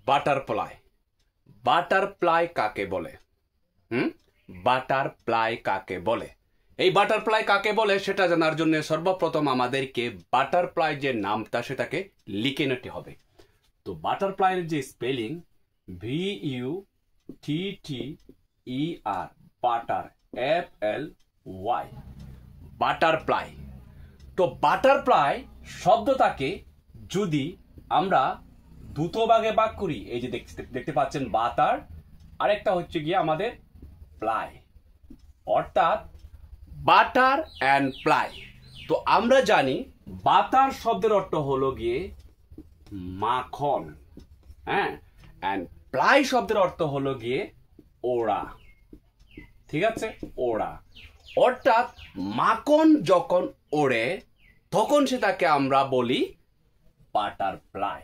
Butterfly. Butterfly কাকে বলে? Butterfly কাকে বলে? এই বাটারফ্লাই কাকে বলে সেটা জানার জন্য সর্বপ্রথম আমাদেরকে বাটারফ্লাই যে নামটা সেটাকে লিখে নিতে হবে। তো বাটারফ্লাইয়ের যে spelling VUTTER, butter, FLY, butterfly. তো বাটারফ্লাই শব্দটাকে যদি আমরা দুটো ভাগে ভাগ করি, এই যে দেখতে পাচ্ছেন বাটার, আরেকটা হচ্ছে গিয়ে আমাদের ফ্লাই, অর্থাৎ বাটার অ্যান্ড ফ্লাই। তো আমরা জানি বাটার শব্দের অর্থ হলো গিয়ে মাখন, হ্যাঁ, অ্যান্ড ফ্লাই শব্দের অর্থ হলো গিয়ে ওড়া। ঠিক আছে, ওড়া, অর্থাৎ মাখন যখন ওড়ে তখন সেটাকে আমরা বলি বাটারফ্লাই।